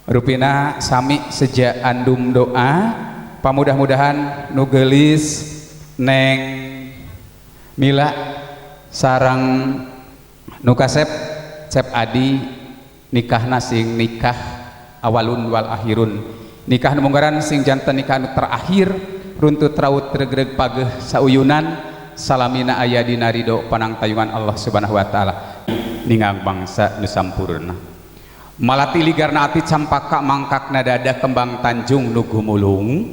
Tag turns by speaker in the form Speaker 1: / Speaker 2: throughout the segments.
Speaker 1: Rupina sami sejak andum doa pamudah-mudahan nugelis neng Mila sarang nukasep Cep Adi nikahna sing nikah awalun wal akhirun nikah numunggaran sing jantan nikah terakhir runtut raut regreg pageh sauyunan salamina aya dina ridho panang tayungan Allah subhanahu wa ta'ala ningang bangsa nusampurna malati ligarna ati campaka mangkakna dada kembang tanjung nugu mulung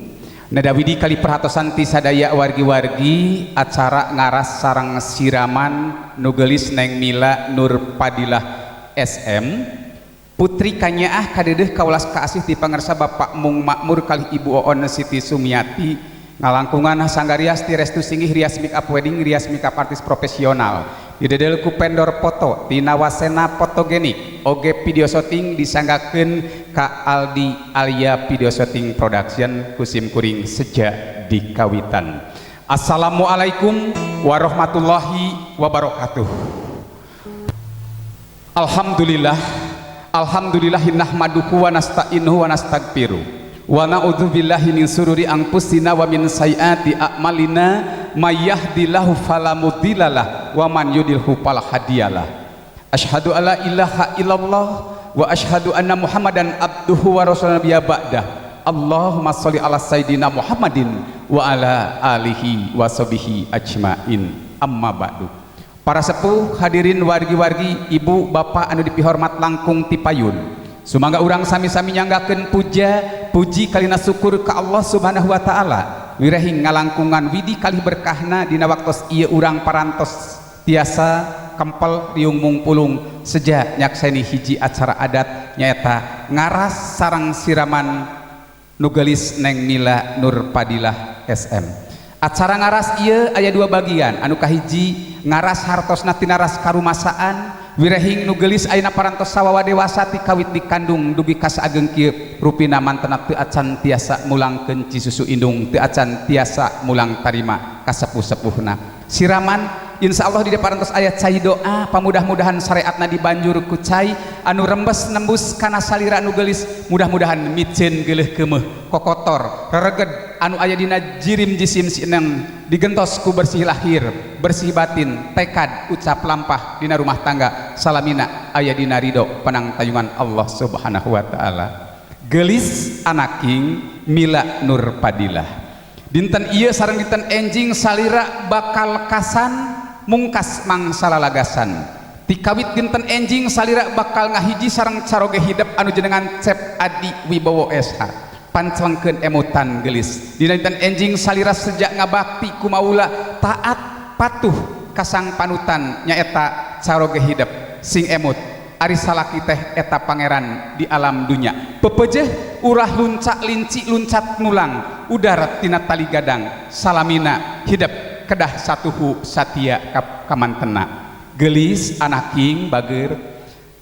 Speaker 1: nada widi kali perhatosan ti sadaya wargi-wargi acara ngaras sarang siraman nugelis neng Mila Nur Padilah SM putri kanyaah kadedeh kaulas kaasih ti pangersa Bapak Mung Makmur kali Ibu Oon Siti Sumiati ngalangkungan sanggarias ti restu singgih rias make up wedding rias make up artis profesional didedel ku pendor foto tina wasena fotogenik oge video shooting disanggakeun ka Aldi Alia Video Shooting Production kusim kuring sejak dikawitan. Assalamualaikum warahmatullahi wabarakatuh. Alhamdulillah nahmaduhu wa nasta'inuhu wa nastagfiruh wa na'udzubillahi min sururi anfusina wa min sayyiati a'malina may yahdihillahu fala mudhillalah wa man yudlilhu fala hadiyalah. Asyhadu alla ilaha illallah wa asyhadu anna Muhammadan abduhu wa rasuluhu nabiyya ba'dah. Allahumma sholli ala sayyidina Muhammadin wa ala alihi wa sahbihi ajmain. Amma ba'du. Para sepuh hadirin wargi-wargi ibu bapak anu dipihormat langkung tipayun sumangga urang sami-sami nyanggakeun puji kalina syukur ka Allah subhanahu wa ta'ala wirahing ngalangkungan widi kali berkahna dina waktos ieu urang parantos tiasa kempel riung mungpulung sejak nyakseni hiji acara adat nyaeta ngaras sarang siraman nugelis neng Mila Nur Padilah SM. Acara ngaras ieu aya dua bagian anu kahiji ngaras hartosna tina ras karumasaan wirahing nugelis ayeuna parantos sawawa dewasa ti kawit dikandung dugi ka saageng kieu rupina mantena teu acan tiasa mulangkeun cisusu indung teu acan tiasa mulang tarima ka sepuh-sepuhna siraman insyaallah di parantos aya cai doa pamudah-mudahan syariatna dibanjur ku cai anu rembes nembus kana salira nugelis mudah-mudahan micen geuleuh keumeuh kokotor rereged anu aya dina jirim jisim sineng digentos ku bersih lahir bersih batin tekad ucap lampah dina rumah tangga salamina aya dina ridho panang tayungan Allah subhanahu wa ta'ala. Gelis anaking Mila Nur Padilah dinten ieu sareng dinten enjing salira bakal kasan mungkas mangsala lagasan tikawit dinten enjing salira bakal ngahiji sareng caroge hidup anu jenengan Cep Adi Wibowo SH panclengkeun emutan gelis dina dinten enjing salira sejak ngabakti ku maula taat patuh kasang panutan nyaeta caroge hidup sing emut ari salaki teh eta pangeran di alam dunya pepejeh urah luncak linci luncat nulang udara tina tali gadang salamina hidup kedah satuhu satia kamantena. Gelis anaking bager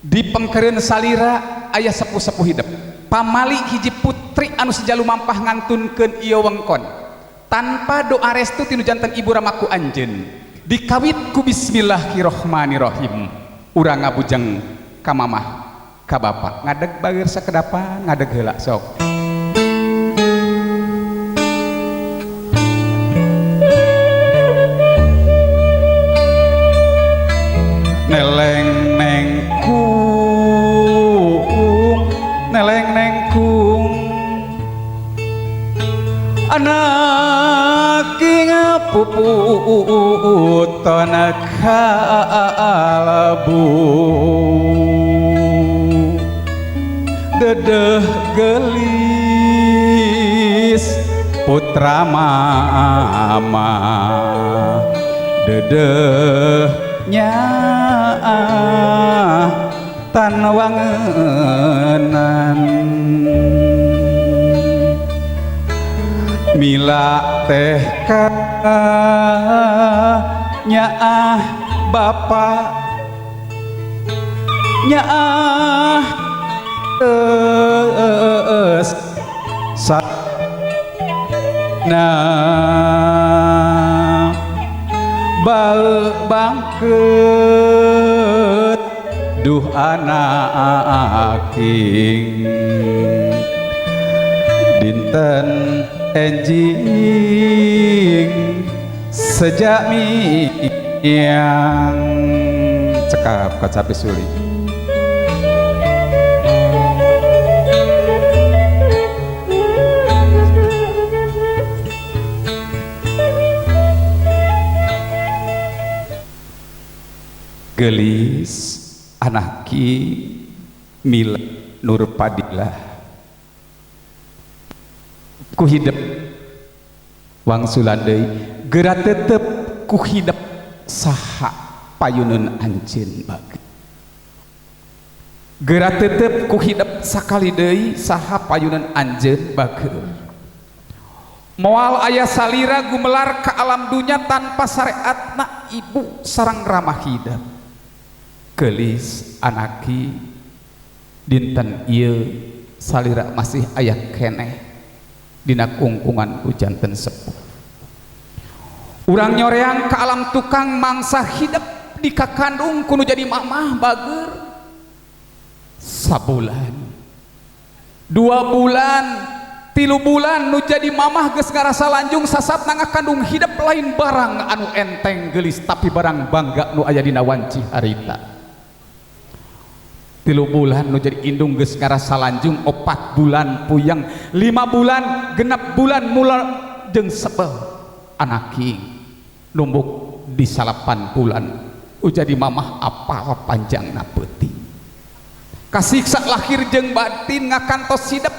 Speaker 1: di pengkereun salira aya sepuh-sepuh hidup pamali hiji putri anu sejalu mampah ngantunkeun ieu wengkon tanpa doa restu tinu janten ibu ramaku anjeun dikawit ku bismillahirrahmanirrahim urang ngabujeng ka mamah ka bapak ngadeg bager sakedapan ngadeg heula sok neleng neng kung anak ngapuputana kalabu dedeh gelis putra mama dedeh nyaah tan wangenan Mila teh ka nyaah bapak nyaah bal bangkeut duh anak aking dinten enjing sejak yang cekap kacapi sulit gelis anaki Mila Nur Padilah ku hidup wangsulan deui geura tetep ku hidup saha payuneun anjeun bagi geura tetep ku hidup sakali deui saha payuneun anjeun bageur moal aya salira gumelar ka alam dunya tanpa syariatna ibu sareng ramah hidup gelis anaki dinten ieu salira masih aya keneh dina kungkungan ku janten sepuh urang nyoreang ka alam tukang mangsa hidup dikakandung kudu jadi mamah bageur sabulan 2 bulan 3 bulan nu jadi mamah geus ngarasa lanjung sasatna ngakandung hidup lain barang anu enteng gelis tapi barang bangga nu aya dina wanci harita 3 bulan nu jadi indung geus ngarasa lanjung 4 bulan puyeng 5 bulan genep bulan mula jeung sebel anaki numbuk di 8 bulan jadi mamah apal panjangna peuting kasiksa lahir jeung batin ngakantos hidup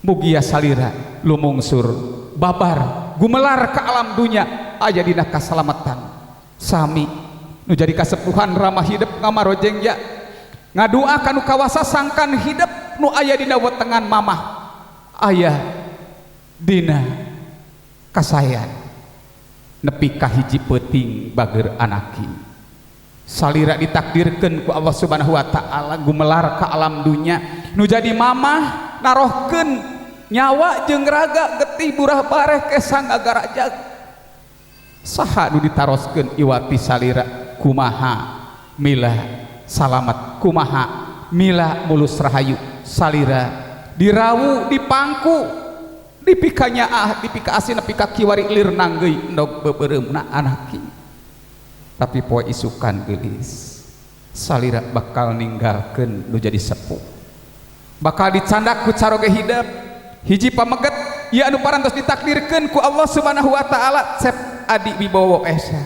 Speaker 1: mugia salira lumungsur babar gumelar ka alam dunya aya dina kasalamatan sami nu jadi kasepuhan ramah hidup ngamarojeng ya ngadua kanu kawasa sangkan hidup nu aya dina wetengan mamah aya dina kasayan nepi ka hiji peuting bageur anaki salira ditakdirkeun ku Allah Subhanahu wa taala gumelar ka alam dunya nu jadi mamah narohkeun nyawa jeung raga getih burah bareh kesang agarajag saha nu ditaroskeun iwati salira kumaha Mila salamet kumaha Mila mulus rahayu salira dirawu dipangku dipikanya dipika asin dipika kiwari lir nanggeui endog beureumna anaki tapi poe isukan geulis salira bakal ninggalkeun nu jadi sepuh bakal dicandak ku caroge hidup hiji pameget ieu anu parantos ditakdirkeun ku Allah Subhanahu wa taala cep adi wibowo esa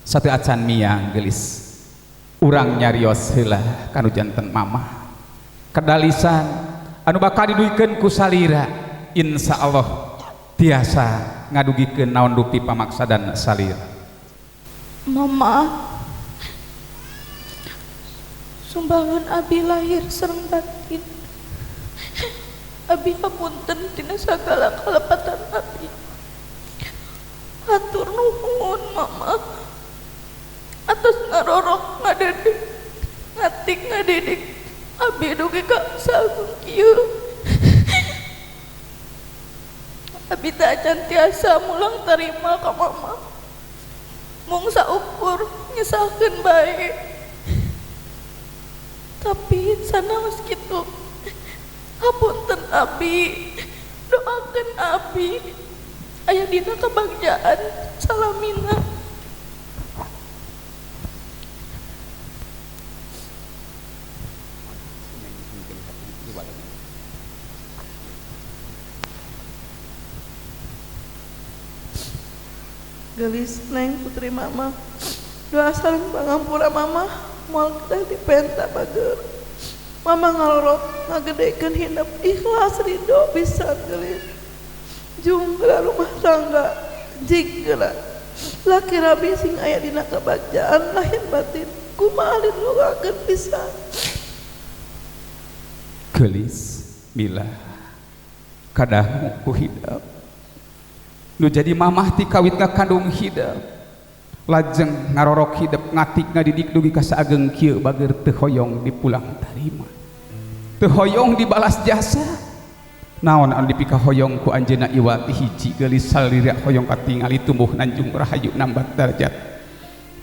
Speaker 1: satu acan miang geulis urang nyarios heula kanu janten mamah kedalisan anu bakal diduikeun ku salira insyaallah tiasa ngadugikeun naon rupi pamaksadan salira
Speaker 2: mama sumbangan abi lahir sareng batin abi hapunten tina sagala kalepatan abi hatur nuhun mama atas ngarorok ngadedik ngatik ngadidik abi dugi ka sagung kieu abi tak acan tiasa mulang terima ka mama mung saukur nyesahkeun bae tapi sanaos kitu hapunten abi doakeun abi aya dina kabagjaan salamina gelis neng putri mama doa saling pangampura mama moal kita dipenta bageur mama ngalorot ngagedekeun hidup ikhlas ridho bisa gelis jungkira rumah tangga jingkira laki rabi sing aya dina kabagjaan lahir batin kumaha dilugakeun pisan
Speaker 1: gelis Mila kadang ku hidup nu jadi mamah ti kawit ngakandung hidup lajeng ngarorok hidup ngatik ngadidik dugi ka saageng kieu bageur teu hoyong dipulang tarima teu hoyong dibalas jasa naon anu dipika hoyong ku anjeunna iwati hiji geulis salira hoyong katingali tumbuh nanjung rahayu nambat darajat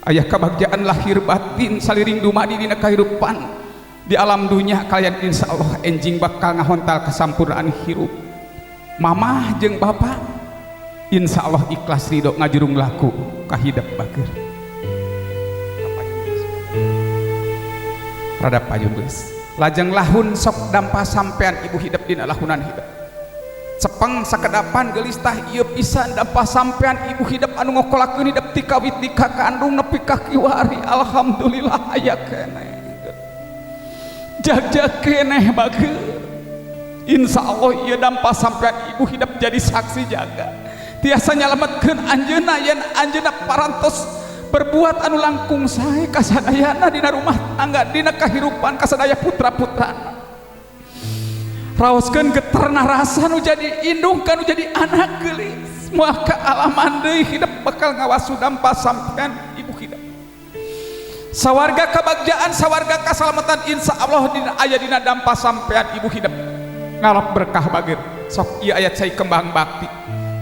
Speaker 1: aya kebahagiaan lahir batin saliring dumadi dina kehidupan di alam dunia kalian insyaallah enjing bakal ngahontal kesampurnaan hirup mamah jeung bapak insyaallah ikhlas ridho ngajurung laku ka hidup bager rada payun geus lajeng lahun sok dampa sampean ibu hidup dina lahunan hidup cepeng sakedapan geulis tah ieu pisan dampa sampean ibu hidup anu ngokolakeun hidup ti kawit di ka kandung nepi ka kiwari alhamdulillah aya keneh jag-jag keneh bageur insyaallah ieu dampa sampean ibu hidup jadi saksi jaga tiasa nyalametkeun anjeunna yen anjeunna parantos berbuat anu langkung sae kasadayana dina rumah tangga dina kahirupan kasadaya putra-putrana raoskeun geterna rasa nu jadi indung kanu jadi anak geulis moal ka alaman deui hidup bakal ngawasu dampa sampean ibu hidup sawarga kabagjaan sawarga kasalamatan insyaallah dina aya dina dampa sampean ibu hidup ngalap berkah bageur sok ieu aya cai kembang bakti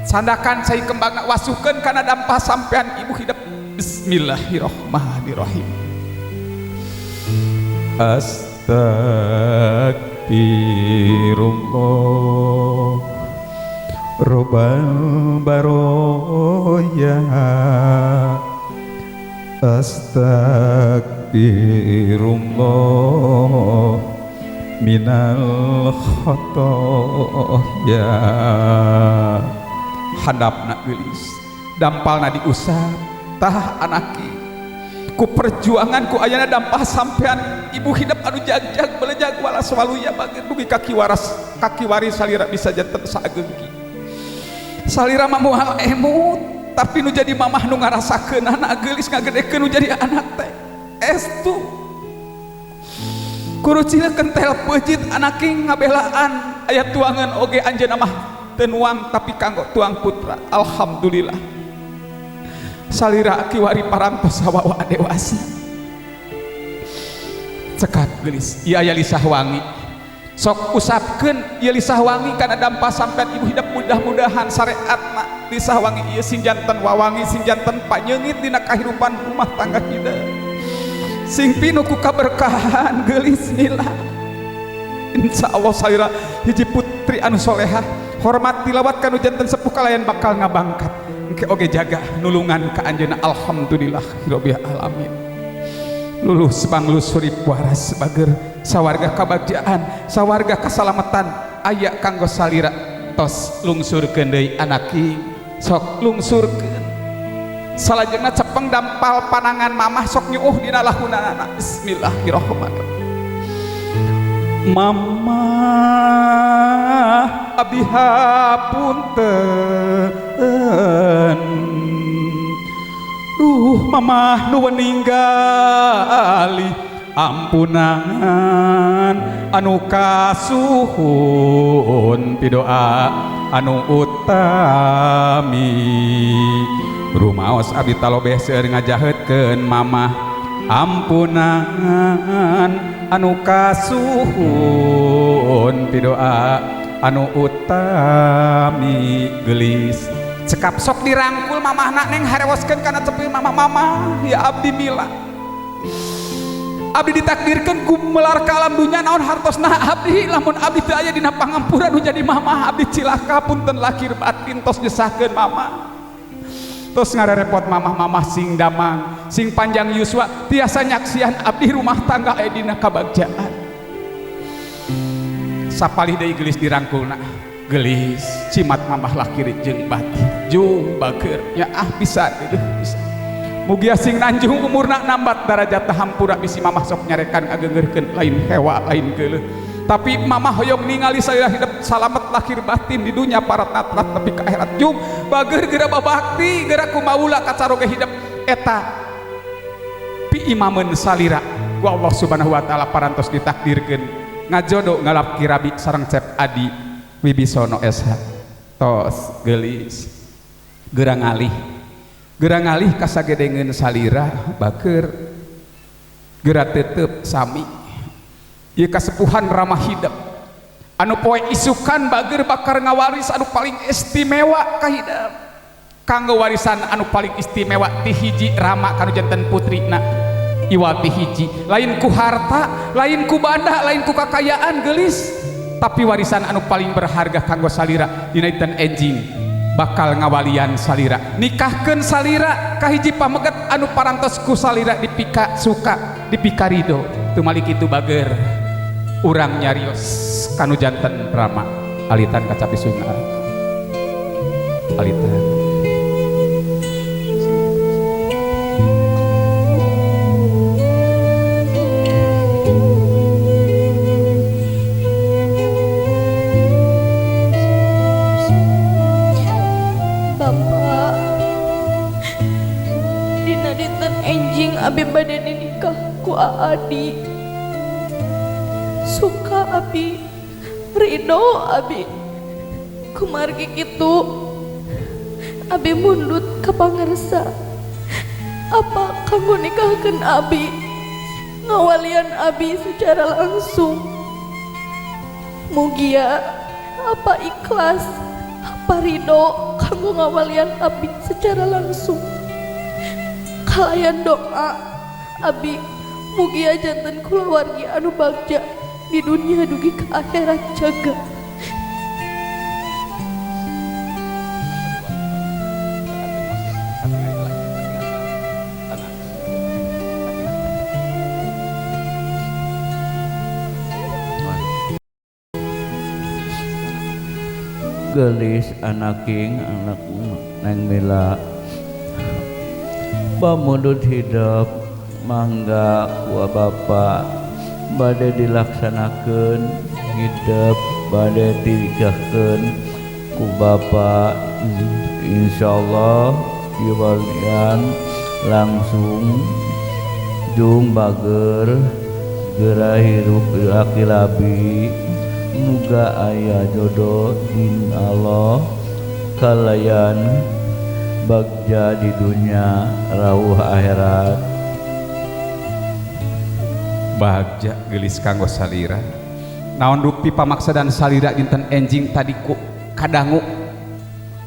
Speaker 1: sandakan cai kembang wasukeun kana dampa sampean ibu hidup bismillahirrahmanirrahim astagfirullah robbal baroya astagfirullah minal khotoya hadapna geulis dampalna diusap tah anaki ku perjuangan ku ayana dampah sampean ibu hidup anu jag-jag belejag walas waluya bageun dugi kaki waris salira bisa janten sageungki salira mah moal emut tapi nu jadi mamah nu ngarasakeun anak geulis ngagedekeun nu jadi anak teh estu kudu cilekeun tel peujit anaki ngabelaan aya tuangan oge anjeunna mah teu nuang tapi kanggo tuang putra alhamdulillah salira kiwari parantos sawawa dewasa cekat geulis ieu aya lisah wangi sok usapkeun ieu lisah wangi kana dampa sampean ibu hidup mudah-mudahan syariatna lisah wangi ieu sing janten wawangi sing janten panyeungit dina kahirupan rumah tangga kita sing pinu ku kaberkahan geulis nila insyaallah salira hiji putri anu solehah hormat tilawat kanu janten sepuh kalayan bakal ngabangkat engke oge jaga nulungan ka anjeunna alhamdulillah rabbil alamin luluh sebanglusuri waras bager sawarga kabagjaan sawarga kasalamatan aya kanggo salira tos lungsurkeun deui anaki sok lungsurkeun salajengna cepeng dampal panangan mamah sok nyuuh dina lahunana bismillahirrahmanirrahim mama abdi hapunten mama nu meninggali ampunan anu kasuhun pidoa anu utami rumaos abdi talobeh seueur ngajahetkeun mama ampunan anu kasuhun pidoa anu utami geulis cekap sok dirangkul mamahna neng harewoskeun kana cepil mama ya abdi mila abdi ditakdirkeun ku melar ka alam dunya naon hartosna abdi lamun abdi teu aya dina pangampuran nu jadi mamah abdi cilaka punten lahir batin tos nyesahkeun mama tos ngarerepot mamah-mamah sing damang sing panjang yuswa tiasa nyaksian abdi rumah tangga aya dina kabagjaan sapalih deui geulis dirangkulna geulis cimat mamah lakiri jeung batin jung bager nya bisa gitu bisa mugia sing nanjung umurna nambat darajat hampura bisi mamah sok nyarekan ageungeurkeun lain hewa lain geuleuh tapi mamah hoyong ningali salira hidup salamet lahir batin di dunia parat natrat tapi ke akhirat jung bager geura babakti geura kumaula kacaroge hidup eta pi imameun salira ku Allah subhanahu wa ta'ala parantos ditakdirkeun ngajodo ngalap kirabi sareng cep adi Wibisono SH tos geulis geura ngalih kasagedengeun salira bager geura teuteup sami ieu kasepuhan ramah hidup anu poe isukan bager bakar ngawaris anu paling istimewa ka hidup kanggo warisan anu paling istimewa ti hiji Rama kanu janten putrina iwal ti hiji, lain ku harta, lain ku banda, lain ku kakayaan gelis, tapi warisan anu paling berharga kanggo salira dina dinten enjing bakal ngawalian salira, nikahkeun salira kahiji pameget anu parantos ku salira dipika suka dipika ridho. Tumalik itu bager urang nyarios kanu janten Rama alitan kaca pisuna alitan
Speaker 2: Bapak dina dinten enjing abi bade nikah ku Aadi, suka abi ridho abi kumargi kitu abi mundut ka pangarsa apa kanggo nikahkeun abi ngawalian abi secara langsung. Mugia apa ikhlas apa ridho kanggo ngawalian abi secara langsung. Kalayan doa abi mugia janten kulawargi anu bagja di dunia dugi ke akhirat jaga.
Speaker 3: gelis anaking anak Neng Mila pamundut hidup mangga ku Bapa bade dilaksanakeun hidup bade dinikahkeun ku Bapa insyaallah iwalian langsung jung bager geura hirup laki labi muga aya jodoh din Allah kalayan bagja di dunia rawuh akhirat.
Speaker 1: Bagja gelis kanggo salira naon rupi pamaksa dan salira dinten enjing tadi ku kadangu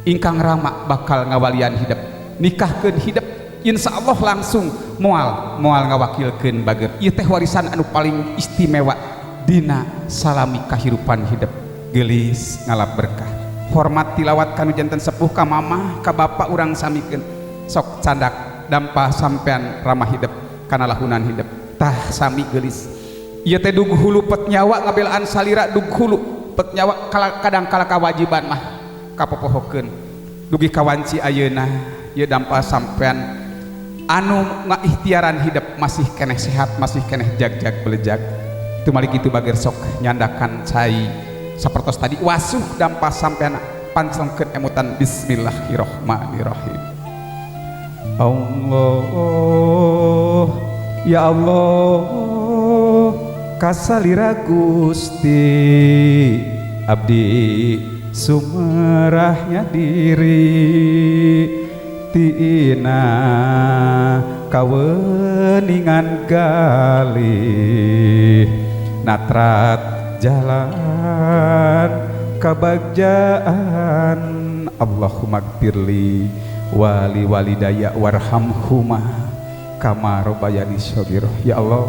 Speaker 1: ingkang Rama bakal ngawalian hidup nikahkeun hidup insyaallah langsung moal ngawakilkeun bager ieu teh warisan anu paling istimewa dina salami kahirupan hidup gelis ngalap berkah. Hormat tilawat kanu janten sepuh ka mama ka bapa urang samikeun sok candak dampah sampean ramah hidup kana lahunan hidup tah sami gelis ieu teh dug hulu pet nyawa ngabelaan salira dug hulu pet nyawa kadang kala kawajiban mah kapopohokeun dugi kawanci ayeuna ieu dampah sampean anu ngaikhtiaran hidup masih keneh sehat masih keneh jag-jag belejag. Tumalik itu bager sok nyandakan cai sapertos tadi wasuh dampah sampean pancengkeun emutan bismillahirrahmanirrahim. Allah ya Allah kasalira Gusti abdi sumerahnya diri tina kaweningan galih natrat jalan kabagjaan Allahumma gfirli wali walidaya warhamhuma kama rabbayani shaghira. Ya Allah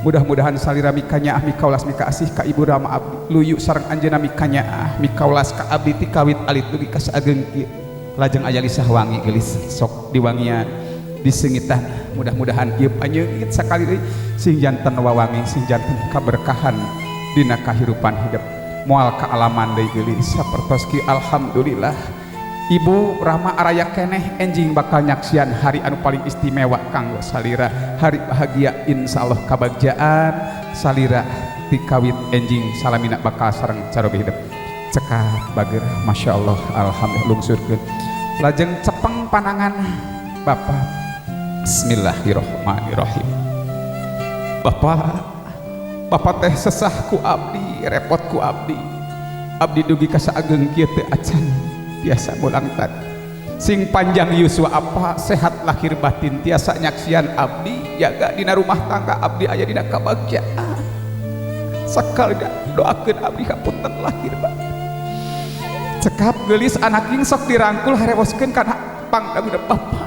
Speaker 1: mudah-mudahan salira mikanya mikaulas mika asih ka ibu Rama abdi luyu sareng anjeunna mikanya mikaulas ka abdi ti kawit alit dugi ka sageung lajeng aya lisah wangi gelis sok diwangian disengitan mudah-mudahan ieu panyeungit sakali deui sing janten wawangi sing janten kaberkahan dina kahirupan hidup moal kaalaman deui geulis sapertos ki alhamdulillah ibu Rama araya keneh enjing bakal nyaksian hari anu paling istimewa kanggo salira hari bahagia insyaallah kabagjaan salira ti kawit enjing salamina bakal sareng carobe hidup cekap bager masyaallah alhamdulillah lungsurkeun lajeng cepeng panangan Bapak. Bismillahirrahmanirrahim. Bapak teh sesah ku abdi repot ku abdi dugi ka saageng kieu teu acan tiasa mulang tadi sing panjang yuswa apa sehat lahir batin tiasa nyaksian abdi jaga dina rumah tangga abdi aya dina kabagjaan sakali doakeun abdi hapunten lahir batin cekap geulis anak ing sok dirangkul harewoskeun kana pangdangna Bapa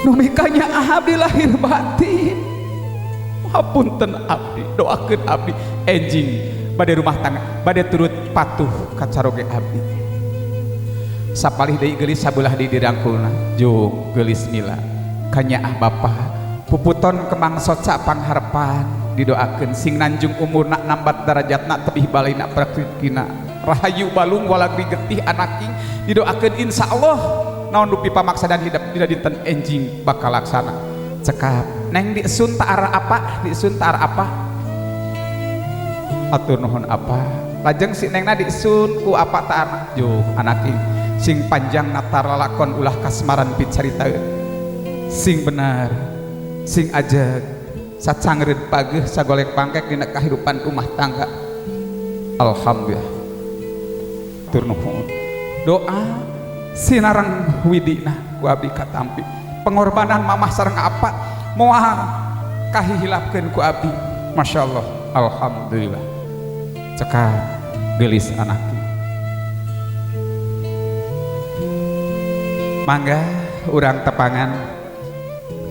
Speaker 1: nu mikanya abdi lahir batin. Hapunten abdi, doakeun abdi enjing bade rumah tangga bade turut patuh ka caroge abdi. Sapalih deui geulis sabelah di dirangkulna jeung geulis mila kanyaah Bapa puputon kemangsoca pangharepan didoakeun sing nanjung umurna nambat darajatna tebih balina praktikina rahayu balung walag getih anaking didoakeun insyaallah naon dupi pamaksadan hidup dina dinten enjing bakal laksana. Cekap neng disun taara apa disun taara apa atur nuhun apa lajeng si nengna disun ku apa taara jo anaking sing panjang natara lakon ulah kasmaran picaritaeun sing benar sing ajeg sacangreud pageuh sagolek pangkek dina kahirupan rumah tangga. Alhamdulillah tur nuhun doa sinareng widina ku abdi katampi pengorbanan mamah sareng apa moal kahihilapkeun ku abdi. Masya Allah, alhamdulillah. Cekap geulis anakku mangga urang tepangan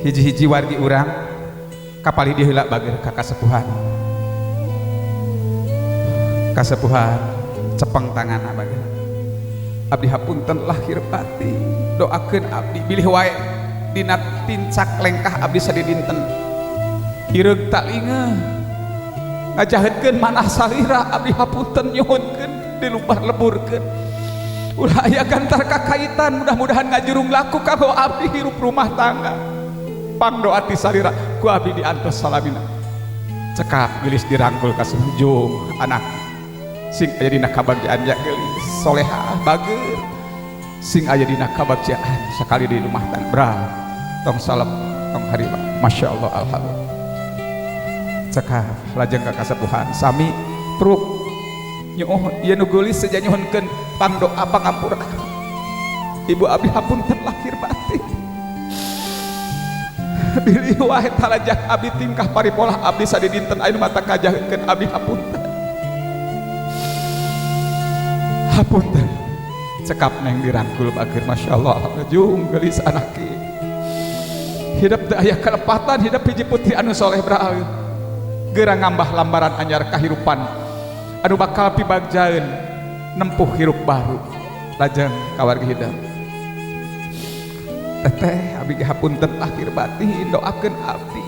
Speaker 1: hiji-hiji wargi urang kapali diheula bager ka kasepuhan cepeng tanganna bager abdi hapunten lahir batin doakeun abdi bilih wae dina tincak lengkah abdi sadidinten hireug talinga ngajahetkeun manah salira abdi hapunten nyuhunkeun dilubah leburkeun ulah aya gantar kakaitan mudah-mudahan ngajurung laku kanggo abdi hirup rumah tangga pangdoa ti salira ku abdi diantos salamina. Cekap geulis dirangkul ka sujung anak sing aya dina kabagyan ya geulis solehah bager sing aya dina kabagyan sakali di rumah tangga bra tong salep tong harima. Masya Allah, alhamdulillah. Cekap lajeng ka kasepuhan sami truk nyuh ieu nu geulis saja nyuhunkeun pangdoa pangampura ibu abdi hapunten lahir batin bilih wae talajak abdi tingkah paripolah abdi sadidinten aya mata kajaheunkeun abdi hapunten cekap neng dirangkul bager. Masya Allah, jung geulis anaki hidup teu aya kalepatan hidup hiji putri anu soleh beraal geura ngambah lambaran anyar kahirupan anu bakal pibagjaeun nempuh hirup baru. Lajeng kawargi hidup teteh abdi hapunten lahir batin doakeun abdi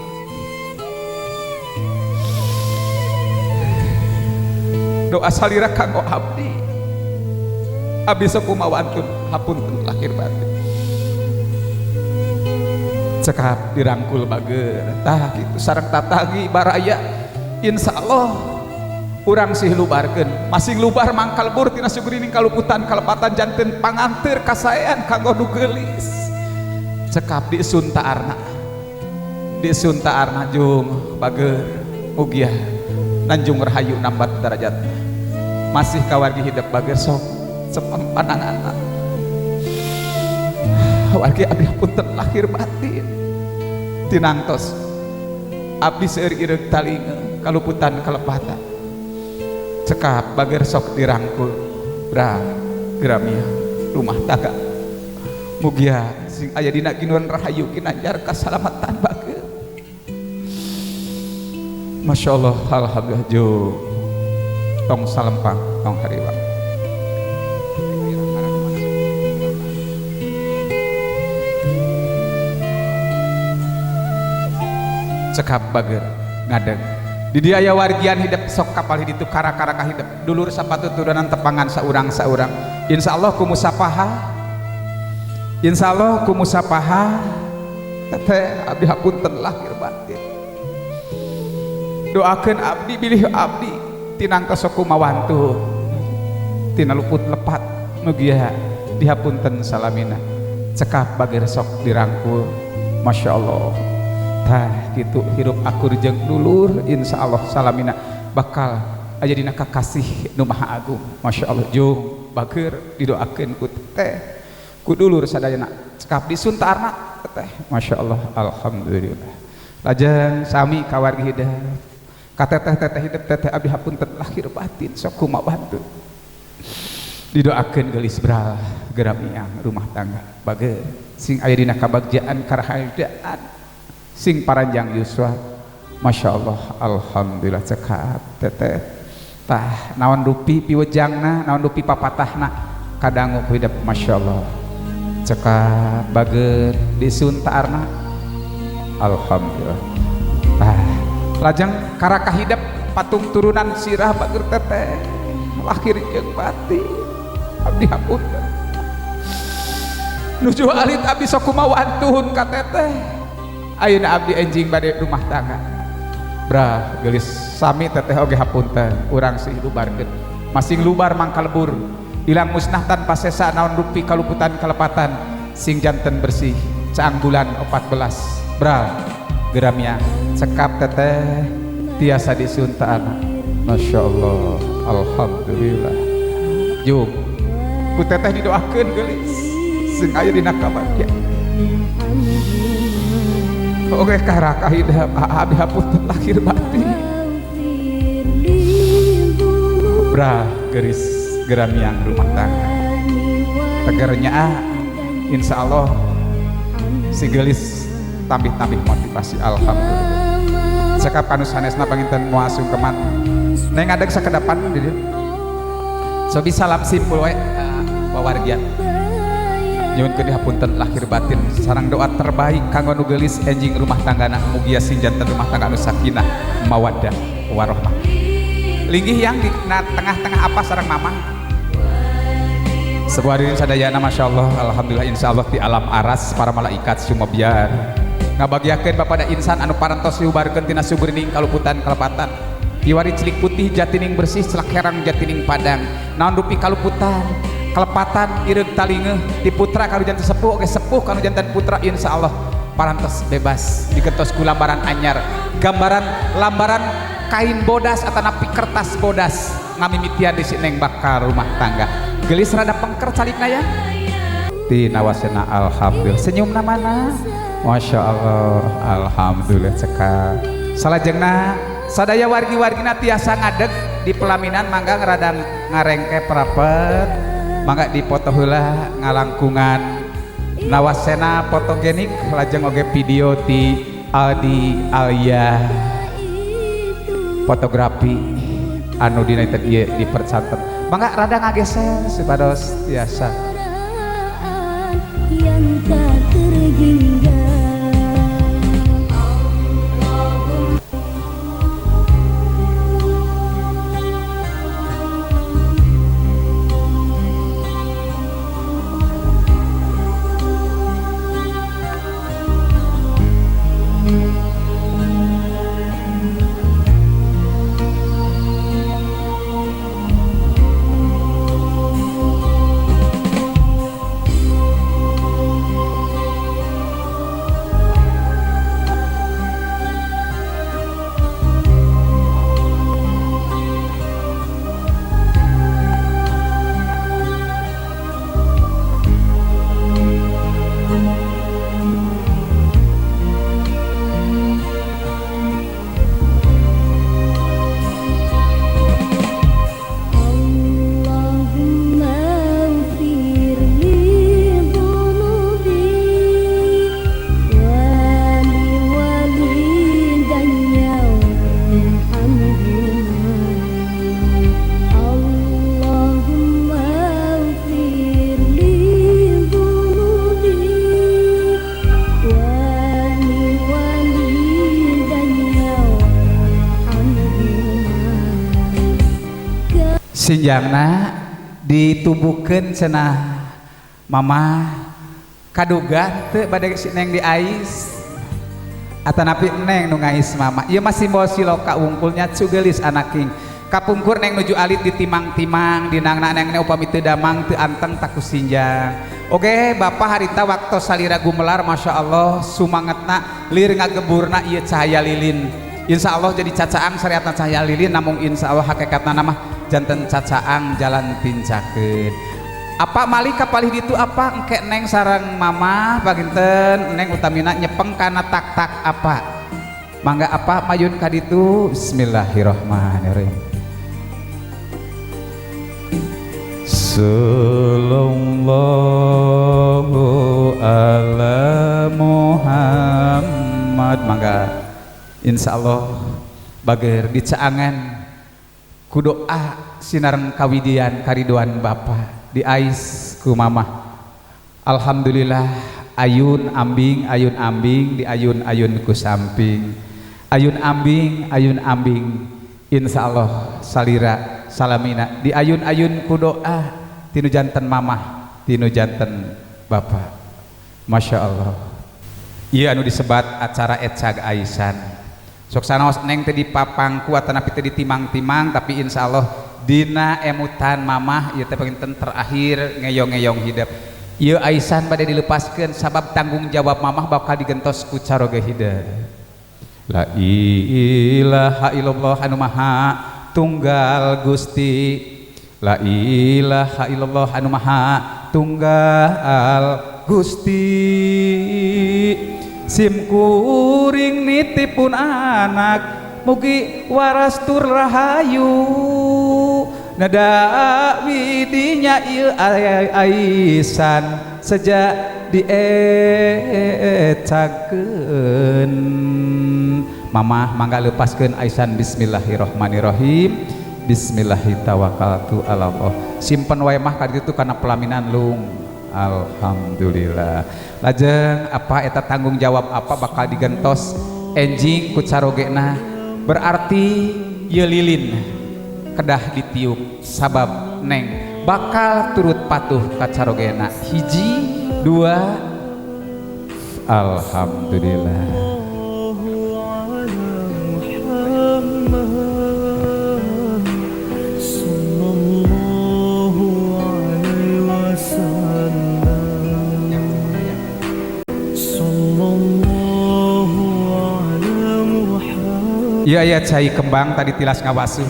Speaker 1: doa salira kanggo abdi abdi sok kumawantun hapunten lahir batin. Cekap dirangkul bager tah kitu sareng tatagi baraya insyaallah urang sih lubarkeun masing lubar mangkal bur tina sugrining kaluputan kalepatan janten panganteur kasaean kanggo nu geulis. Cekap di suntaarna jung bager mugia nanjung rahayu nambat derajat masih kawargi hidup bager sok cepeng pananganna wargi abdi hapunten lahir batin tinangtos abdi seueur ireug talinga kaluputan kalepatan. Cekap bager sok dirangkul bra geramia rumah tangga mugia sing aya dina ginuan rahayu kinanjar kasalamatan bager. Masya Allah, alhamdulillah. Jo tong salempang tong hariwa cekap bager ngadeg di dia aya wargian hidup sok kapal hidup kara-kara hidup dulur sapatu turunan tepangan saurang insyaallah ku musapaha teteh abdi hapunten lahir batin doakeun abdi bilih abdi tinangtos sok kumawantu tina luput lepat mugia dihapunten salamina. Cekap bager sok dirangkul. Masya Allah tah gitu hirup akur jeung dulur insyaallah salamina bakal aya dina kakasih nu maha agung. Masya Allah jung bager didoakeun ku teh ku dulur sadayana cekap disuntarna teh. Masya Allah, alhamdulillah. Lajeng sami kawargi hidup kateteh hidup teteh abdi hapunten lahir batin sok kumaha bantu didoakeun geulis bral geramiang rumah tangga bager sing aya dina kabagjaan karahayaan sing paranjang yuswa Masya Allah alhamdulillah cekap teteh tah naon rupi piwejangna naon rupi papatahna kadangu ku hidup Masya Allah cekap bager disuntaarna alhamdulillah tah lajeng karakah hidup patung turunan sirah bager teteh lahir jeung batin abdi hapunten nuju alit abdi sok kumaha tuhun ka teteh ayeuna abdi enjing bade rumah tangga brah geulis sami teteh oge hapunten urang sih lubarkeun masing lubar mangka lebur ilang musnah tanpa sesa naon rupi kaluputan kalepatan sing janten bersih caang bulan 14 brah geramnya cekap teteh tiasa disuntaan Masya Allah alhamdulillah juk ku teteh didoakeun geulis sing aya dina kabagjaan oke karakah hidup abdi hapunten lahir batin brah geris geramiang rumah tangga tegernya insya Allah si gelis tambih-tambih motivasi alhamdulillah cekap anu sanesna panginten moal sungkeman neng adeg sakedapan di dieu sobi salam simpul we pawargian nyuwunkeun dihapunten lahir batin sareng doa terbaik kanggo nu geulis enjing rumah tanggana mugia sing janten rumah tangga anu sakinah mawaddah warahmah linggih yang di tengah-tengah apa sareng mamang sebuah diri sadayana Masya Allah alhamdulillah insya Allah di alam aras para malaikat sumobiar ngabagiakeun bapada insan anu parantos diubarkeun tina sugeuning kaluputan kalepatan iwari cilik putih jatining bersih celak herang jatining padang naon rupi kaluputan kelepatan ireug talingeun di putra kanu janten sepuh oge sepuh kanu janten putra insyaallah parantos bebas dikentos ku lambaran anyar gambaran lambaran kain bodas atanapi kertas bodas ngamimitian di sineng bakal rumah tangga geulis rada pengker calikna ya tina wasena alhamdulillah senyumna mana Masya Allah alhamdulillah cekap salajengna sadaya wargi-wargina tiasa ngadeg di pelaminan mangga ngerada ngarengke perapet mangga dipoto heula ngalangkungan nawasena fotogenik lajeng oge video ti Aldi Alia fotografi anu dina teh ieu dipercanten mangga rada ngageser supados tiasa yang tak terhingga sinjangna ditubuhkeun cenah mama kaduga teu bade neng di ais atanapi neng nu ngais mama ieu mah simbol siloka wungkulnya cugelis anaking kapungkur neng nuju alit ditimang-timang dinangna neng upami teu damang teu anteng taku sinjang oge bapak harita waktu salira gumelar Masya Allah sumangetna lir ngageburna ieu cahaya lilin insya Allah jadi cacaang syariatna cahaya lilin namun insya Allah hakikatna nama janten cacaang jalan pincakeun apa malih kapalih ditu apa engke neng sareng mama paginten neng utamina nyepeng kana tak-tak apa mangga apa mayun ka ditu bismillahirrahmanirrahim Sallallahu ala Muhammad. Mangga insyaallah bager dicaangan ku doa sinaran kawidian kariduan Bapa diais ku mamah. Alhamdulillah ayun ambing di ayun ku samping ayun ambing insyaallah salira salamina di ayun ku doa tinu janten mamah tinu janten Bapa. Masya Allah iya anu disebat acara ecag aisan sok sanaos neng teh dipapangku atanapi teh ditimang-timang tapi insyaallah dina emutan mamah ieu teh panginten terakhir ngeyong-ngeyong hidup ieu aisan bade dilepaskeun sabab tanggung jawab mamah bakal digentos ku caroge hidup. La ilaha illallah anu maha tunggal Gusti, la ilaha illallah anu maha tunggal Gusti. Sim kuring nitipun anak mugi waras tur rahayu nada widinya ieu aisan sejak diecakeun mamah mangga lepaskeun aisan. Bismillahirrahmanirrahim. Bismillahirrahmanirrahim. Allah simpen wae mah kaditu kana pelaminan lung. Alhamdulillah. Lajeng apa eta tanggung jawab apa bakal digentos enjing ku carogena berarti ieu lilin kedah ditiup sabab neng bakal turut patuh ka carogena. Hiji dua alhamdulillah. Iya ya cai kembang tadi tilas ngawasuh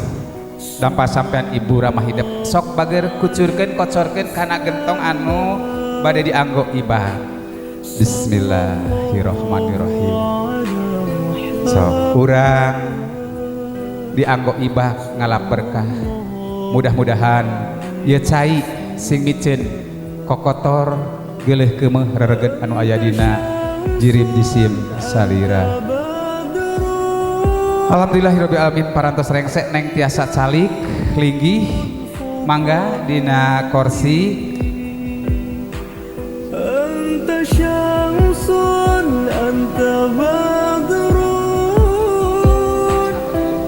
Speaker 1: dampa sampean ibu ramah hidup sok bager kucurkeun kocorkeun kana gentong anu bade dianggo ibah. Bismillahirrahmanirrahim. Sok urang dianggo ibah ngalap berkah. Mudah-mudahan ieu cai sing miceun kokotor geuleuh keumeuh rereget anu aya dina jirim jisim salira. Alhamdulillahirabbil alamin. Parantos rengsek neng tiasa calik linggih mangga dina kursi. Anta syamsun anta badrun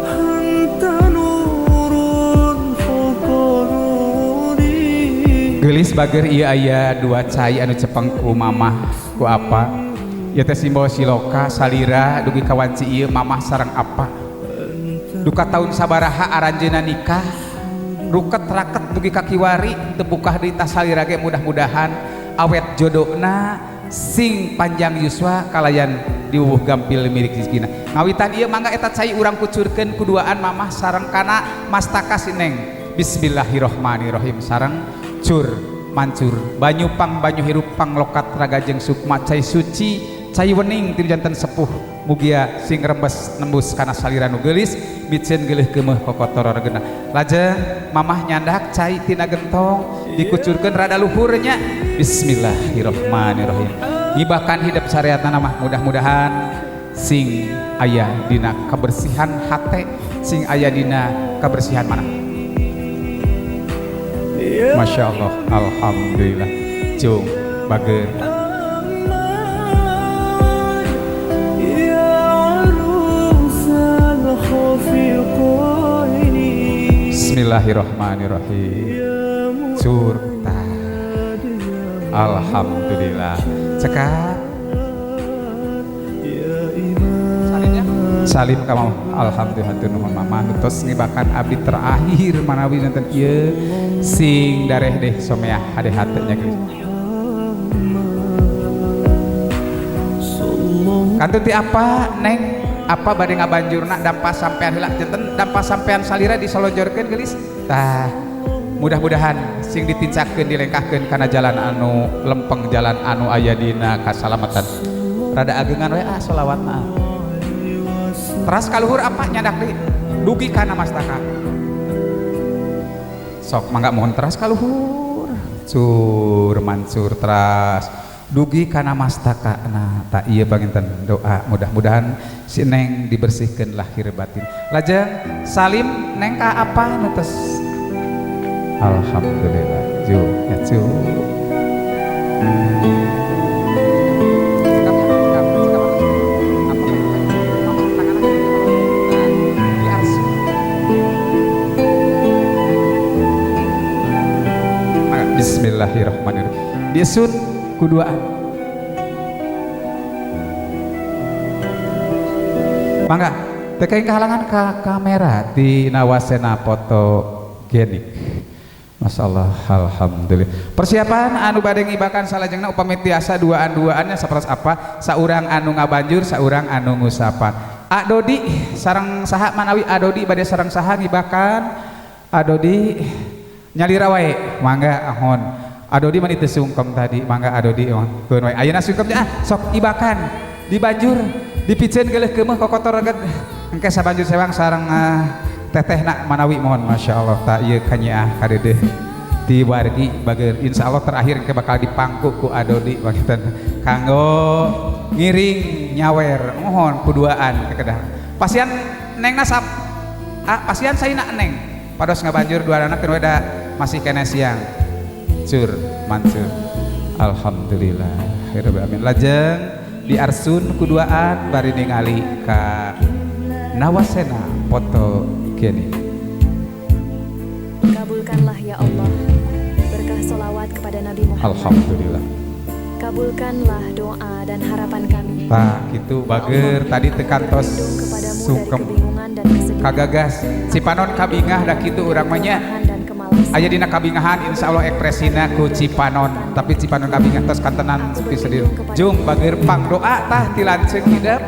Speaker 1: anta nurun fuquruni. Geulis bager ieu aya dua cai anu cepeng ku mamah ku apa ieu teh simbol siloka salira dugi kawanci ieu mamah sareng apa duka tahun sabaraha aranjeuna nikah ruket raket dugi kakiwari teu bukah deui tas salira ge mudah-mudahan awet jodohna sing panjang yuswa kalayan diuwuh gampil milik rezekina. Ngawitan ieu mangga eta cai urang kucurkeun kuduaan mamah sareng kana mastaka sineng. Bismillahirrahmanirrahim sareng cur mancur banyu pang banyu hirup pang lokat raga jeung sukma cai suci cai wening ti janten sepuh mugia sing rembes nembus kana salira nu geulis micen geuleuh keumeuh kokotor regena. Lajeng mamah nyandak cai tina gentong dikucurkeun rada luhurnya. Bismillahirrahmanirrahim. Ngibahkan hidup syariatna mah mudah-mudahan sing aya dina kebersihan hate sing aya dina kebersihan mana. Masya Allah. Alhamdulillah. Cung bager Bismillahirrahmanirrahim. Curta. Alhamdulillah. Cekap salim kamu. Alhamdulillah nuhun mama nutos ngibakan abdi terakhir manawi nonton ieu sing dareh deh someah hade hatenya geus. Kantun ti apa neng apa bade ngabanjurna dampa sampean heula janten dampa sampean salira disolojorkeun geulis tah mudah-mudahan sing ditincakeun dilengkahkeun kana jalan anu lempeng jalan anu aya dina kasalamatan rada ageungan we sholawatna teras kaluhur apa nyadak deui dugi kana mastaka sok mangga mohon teras kaluhur Cur mancur teras dugi kana mastakana tak iya panginten doa mudah-mudahan si Neng dibersihkan lahir batin. Lajeng salim Neng ka apa netes? Alhamdulillah ju ya ju. Bismillahirrahmanirrahim. Disun kuduaan. Mangga tekain kehalangan ka kamera di nawasena foto genik. Masyaallah, alhamdulillah. Persiapan anu bade ngibakan salajengna upami tiasa duaan-duaannya saperas apa? Saurang anu ngabanjur, saurang anu ngusapan. Adodi sareng saha manawi Adodi bade sareng saha ngibakan? Adodi nyalira wae, mangga ahon. Adodi mah teu sungkem tadi, mangga Adodi keun wae. Ayeuna sungkemnya sok ibakan, dibanjur, dipicen geuleuh keumeuh kokotor reget. Engke sabanjur sewang sareng tetehna manawi mohon masyaallah tak ieu kanyiah kadeudeeh ti wargi bageun insyaallah terakhir engke bakal dipangku ku Adodi bagitan kanggo ngiring nyawer mohon kuduaan kekedah. Pasien Neng nasab. Pasien saina Neng. Pados ngabanjur dua anak keun da masih kene siang. Cur mancur. Alhamdulillah. Rabbil alamin. Lajeng di arsun kuduaan bari ningali ka nawasena foto kene.
Speaker 4: Kabulkanlah ya Allah berkah solawat kepada Nabi Muhammad.
Speaker 1: Alhamdulillah.
Speaker 4: Kabulkanlah doa dan harapan kami.
Speaker 1: Tah kitu bager tadi tekantos sungkem kagagas Cipanon kabingah da kitu urang mah nya. Aya dina kabingahan insyaallah ekspresina ku Cipanon, tapi Cipanon kabingah tos kantenan sepi sedil. Jung bager pang doa tah ti lanceuk hideup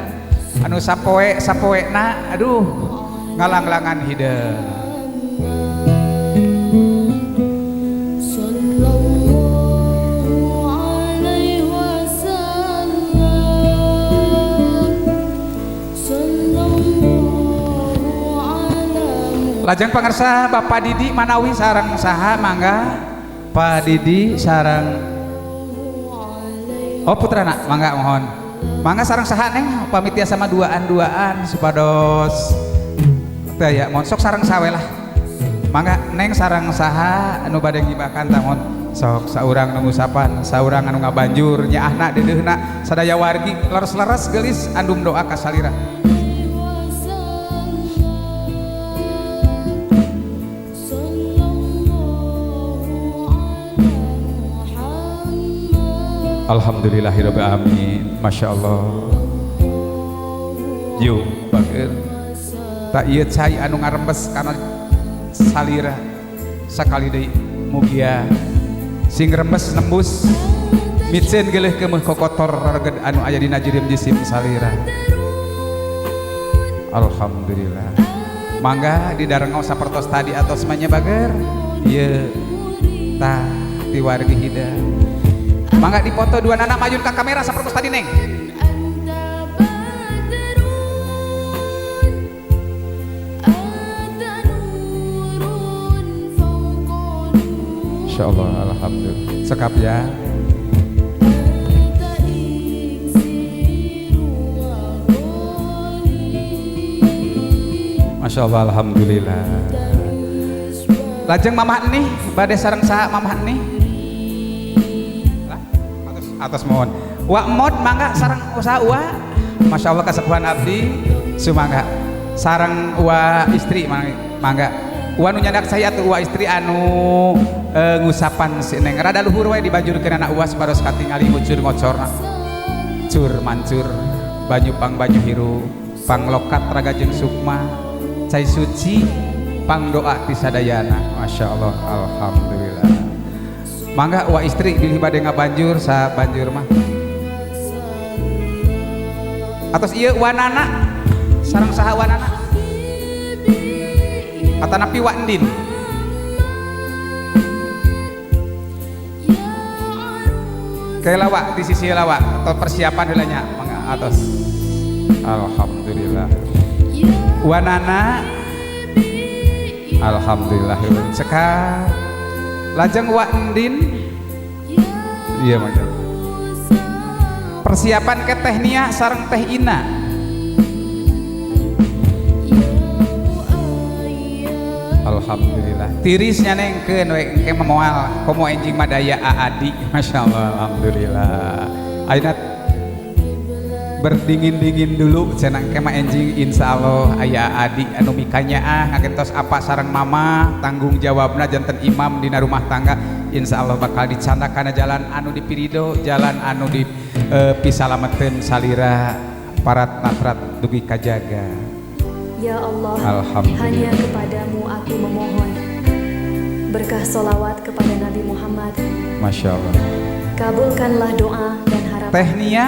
Speaker 1: anu sapoena aduh ngalang-langan hideung. Lajeng pangarsa Bapak Didi manawi sareng saha mangga Pak Didi sareng putrana mangga mohon mangga sareng saha Neng pamit ya sama duaan-duaan supados teh ya mohon sok sareng sawe lah mangga Neng sareng saha anu bade ngibakan tamon sok saurang nu ngusapan saurang anu ngabanjur nyaahna dedeuna sadaya wargi leres-leres geulis andum doa ka salira. Alhamdulillahirabbil alamin. Masyaallah. Yuk bageun. Tak ieu cai anu ngarembes kana salira sakali deui mugia sing rembes nembus micen geuleuh keumeuh kokotor reged anu aya dina jirim jisim salira. Alhamdulillah. Mangga didarengau sapertos tadi atos manya bager. Ieu tah ti wargi hidayah. Mangga dipoto dua anak maju ke kamera sapertos tadi Neng. Insyaallah alhamdulillah. Sekap ya. Masyaallah alhamdulillah. Lajeng mamah nih bade sareng saha mamah nih? Atas mohon wa mod mangga sareng usaha wa masyaallah kasepuhan abdi sumangga sareng wa istri mangga wa nu nyandak saya tuh wa istri anu ngusapan si Neng rada luhur wae dibanjurkeun anak wa sabaros katingali ngucur ngocorna cur mancur banyu pang banyu hiru pang lokat raga jeung sukma cai suci pang doa ti sadayana masyaallah alhamdulillah. Mangga wa istri bilih bade ngabanjur sa banjur mah atos ieu wanana sareng saha wanana atanapi wa endin kayak lawa di sisi lawa atau persiapan heulanya mangga atos alhamdulillah wanana alhamdulillah sekar lajeng wa endin Iya macam. Persiapan ke teh nia sareng teh ina. Alhamdulillah. Tirisnya nengkeun we engke moal komo enjing madaya aadi. Masyaallah alhamdulillah. Ayeuna berdingin-dingin dulu cenah engke mah enjing insyaallah aya aadi anu mikanya ngagentos apa sareng mama, tanggung jawabna janten imam dina rumah tangga. Insyaallah bakal dicandak kana jalan anu dipirido, jalan anu pisalameteun salira parat natrat dugi kajaga.
Speaker 4: Ya Allah,
Speaker 1: Alhamdulillah.
Speaker 4: hanya kepadamu aku memohon berkah solawat kepada Nabi Muhammad.
Speaker 1: Masya Allah.
Speaker 4: Kabulkanlah doa dan harapan
Speaker 1: Teh nia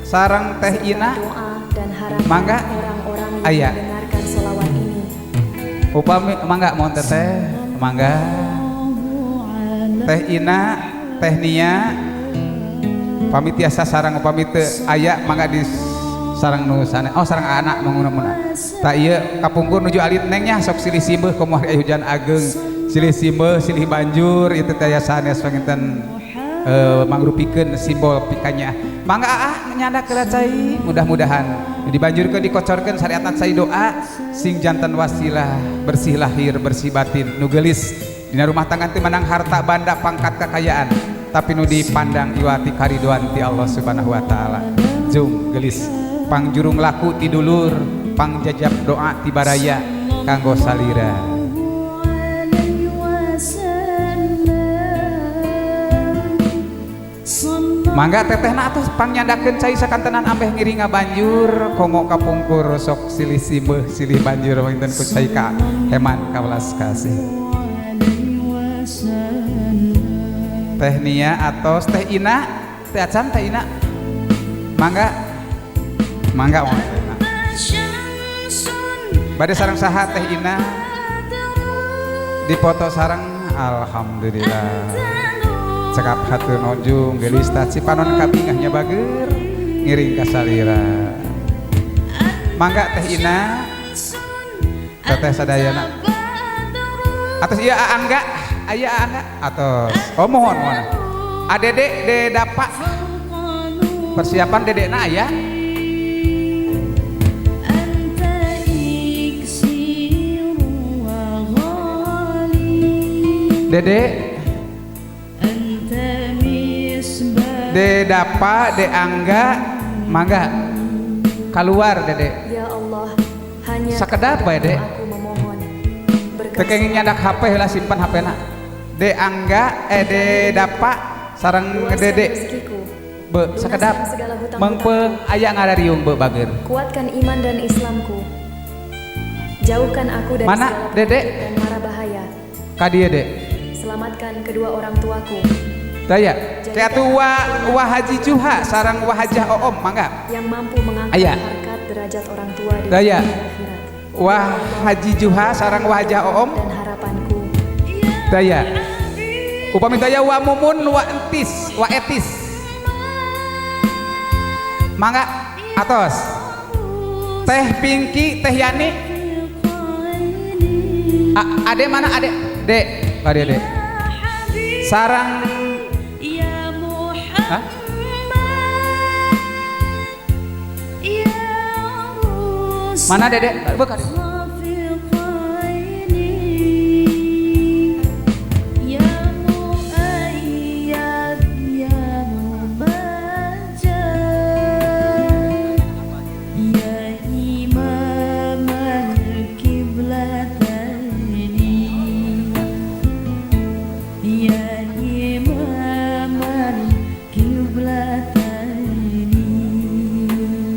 Speaker 1: sarang teh ina
Speaker 4: doa dan harapan
Speaker 1: Mangga.
Speaker 4: orang-orang yang
Speaker 1: Aya.
Speaker 4: mendengarkan solawat ini.
Speaker 1: upami mangga mau teh mangga teh ina teh nia pami tiasa sarang upami teu aya mangga di sarang nu sana oh sarang anak manguna-muna tak ieu kapungkur nuju alit neng nya sok silih simbeuh komo aya hujan ageng silih simbeuh silih banjur ieu teh aya sanes panginten mangrupikeun simbol pikanya mangga nyanda kela cai mudah-mudahan dibanjurkeun dikocorkeun syariat cai doa sing janten wasilah bersih lahir bersih batin nu geulis dina rumah tangga teu menang harta banda pangkat kekayaan tapi nu dipandang iwati karidoan ti Allah Subhanahu wa taala jung geulis pangjurung laku ti dulur pangjajab doa ti baraya kanggo salira. Mangga tetehna atuh pangnyandakeun cai sakantenan ambeh ngiringa banjur komo kapungkur sok silih simbeuh silih banjur wonten ku cai ka heman kawelas kasih. Teh nia atos teh ina teh acan teh ina mangga mangga moal teh ina bade sareng saha teh ina dipoto sareng alhamdulillah cekap hatur nojung gelis taci panon kabingahnya bageur ngiring ka salira mangga teh ina teteh sadayana atos ieu angga aya angga atos oh mohon adede de dapak persiapan dedekna aya dede de dapa de angga mangga keluar dede
Speaker 4: Ya Allah, hanya
Speaker 1: sakedap bae dek
Speaker 4: aku memohon berkah
Speaker 1: tekeng nyadak HP heula simpan HP-na de angga de dapa sareng
Speaker 4: luaskan
Speaker 1: dede
Speaker 4: rezekiku,
Speaker 1: be
Speaker 4: lunaskan
Speaker 1: sakedap
Speaker 4: segala hutang-hutangku,
Speaker 1: mengpeung aya ngarariung be bageur
Speaker 4: kuatkan iman dan Islamku, jauhkan aku dari
Speaker 1: Mana,
Speaker 4: segala
Speaker 1: Dede?
Speaker 4: penyakit dan mara bahaya,
Speaker 1: ka dieu de
Speaker 4: selamatkan kedua orang tuaku
Speaker 1: daya kayak atuh wa haji juha sareng wa hajah oom mangga
Speaker 4: yang mampu mengangkat
Speaker 1: Aya.
Speaker 4: harkat derajat orang tua di
Speaker 1: Daya.
Speaker 4: dunia dan akhirat,
Speaker 1: wa haji juha sareng wa hajah oom
Speaker 4: dan harapanku
Speaker 1: daya upami daya wa mumun wa entis wa etis mangga atos teh Pinky teh Yani ade mana ade dek ade sarang hah? Mana dedek? Bek ade.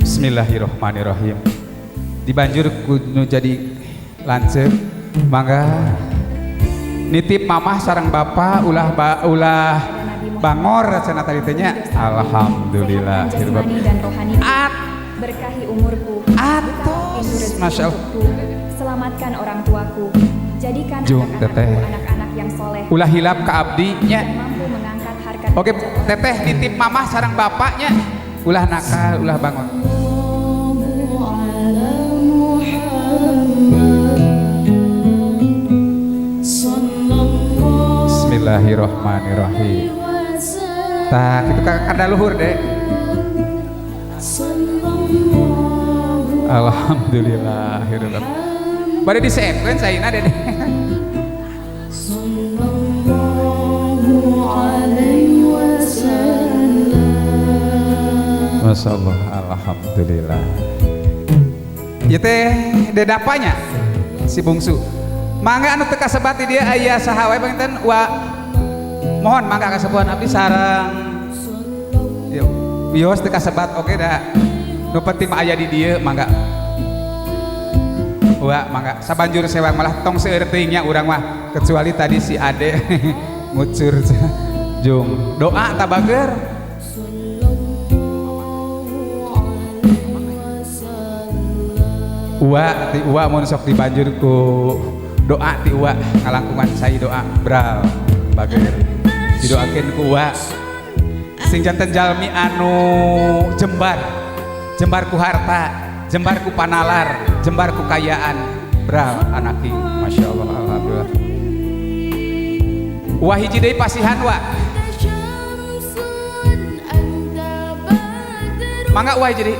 Speaker 1: Bismillahirrahmanirrahim. Dibanjur kudu jadi lanceuk mangga nitip mamah sareng bapa ulah bangor cenah tadi teh nya alhamdulillah
Speaker 4: jasmani dan rohani, berkahi umurku,
Speaker 1: atos
Speaker 4: pintu rezeki
Speaker 1: Masya Allah
Speaker 4: untukku, selamatkan orang tuaku, jadikan
Speaker 1: Jung,
Speaker 4: anak-anakku
Speaker 1: teteh.
Speaker 4: anak-anak yang soleh
Speaker 1: ulah hilap ka abdi nya
Speaker 4: dan mampu mengangkat harkat
Speaker 1: oke
Speaker 4: derajat orang
Speaker 1: teteh nitip mamah sareng bapaknya ulah nakal ulah bangun Bismillahirrahmanirrahim. tah itu kada luhur deh. Alhamdulillahirobbil alamin. Bade diseepkeun saina deh. Masya Allah, alhamdulillah. Ya teh dedapanya si bungsu. Mangga anu teu kasebat dia aya saha wae panginten wa mohon mangga kasebuhan abdi sareng. Yo, bios teu kasebat oge da. Nu penting mah aya di dieu mangga. Wa mangga sabanjur sewang malah tong seueur teuing nya urang mah kecuali tadi si Ade ngucur jung doa tabager. Uwa ti uwa mun sok dibanjur ku doa ti uwa ngalangkungan sai doa bral bager didoakeun ku uwa sing janten jalmi anu jembar ku harta, jembar ku panalar, jembar ku kayaan bral anaki Masya Allah alhamdulillah. Uwa hiji deui pasihan wa mangga uwa hiji deui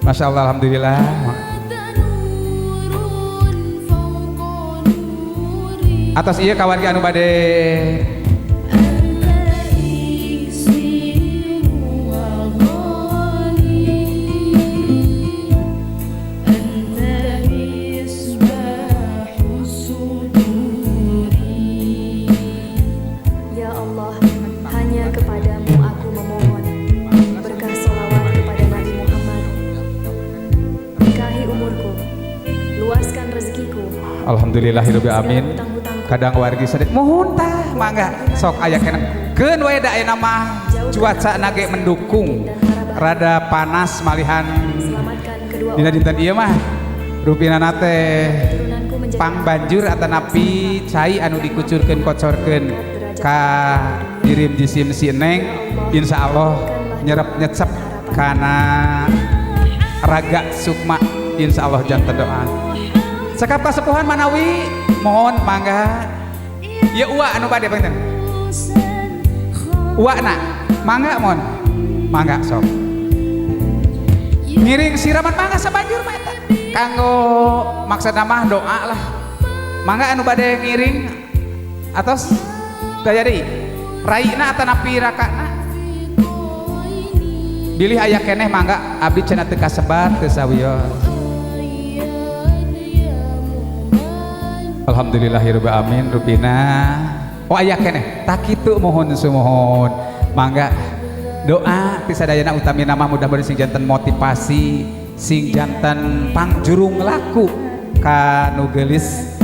Speaker 1: Masya Allah alhamdulillah. Atas iya kawargi anu bade
Speaker 4: Ya Allah, hanya kepadamu aku memohon berkah sholawat kepada Nabi Muhammad. Berkahi umurku, luaskan rezekiku.
Speaker 1: alhamdulillahirabbil alamin. Kadang wargi sedek mohon tah mangga sok aya keneh keun wae da ayeuna mah cuaca nage mendukung rada panas malihan dina dinten ieu mah rupinana teh pang banjur atanapi cai anu dikucurkeun kocorkeun ka dirim jisim si Neng insyaallah nyerep nyecep kana raga sukma insyaallah janten doa sakap kasepuhan manawi mohon mangga ya uwa anu bade panten uwa na mangga mohon mangga sok ngiring siraman mangga sabanjur mah eta kanggo maksudna mah doa lah mangga anu bade ngiring atos daya deui raina atanapi rakana bilih aya keneh mangga abdi cenah teu kasebat teu sawios. Alhamdulillahirabbil alamin rupina oh aya keneh tak kitu mohon sumohon mangga doa ti sadayana utami nama mudah-mudahan sing janten motivasi sing janten pangjurung laku ka nu geulis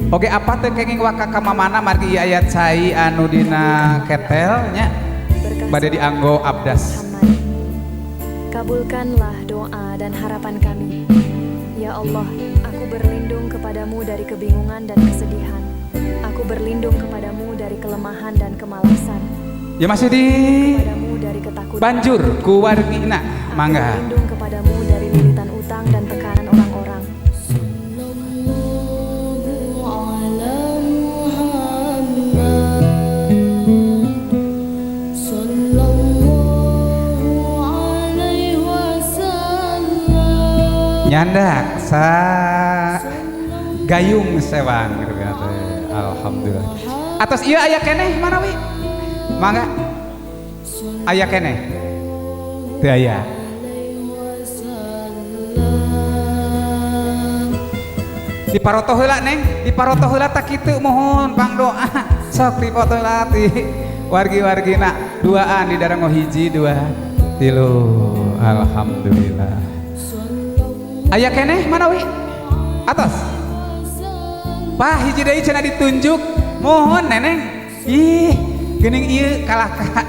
Speaker 1: oge apa teh kenging waka ka mamana margi aya cai anu dina ketel nya bade dianggo abdas.
Speaker 4: Kabulkanlah doa dan harapan kami. Ya Allah, aku berlindung kepadamu dari kebingungan dan kesedihan. Aku berlindung kepadamu dari kelemahan dan kemalasan.
Speaker 1: Ya masih di
Speaker 4: Kepadamu dari ketakutan.
Speaker 1: banjur ku wargina mangga.
Speaker 4: Aku berlindung kepadamu dari lilitan utang dan tekanan orang-orang.
Speaker 1: Nyandak sa gayung sewang gitu kan alhamdulillah atas iya aya keneh manawi mangga aya keneh teu aya diparoto heula neng diparoto heula tak kitu mohon pang doa sok dipoto heula ti wargi-wargina duaan di darango hiji dua tilu alhamdulillah. Aya keneh manawi atas pah hiji deui cenah ditunjuk mohon neneng ih geuning ieu kalaka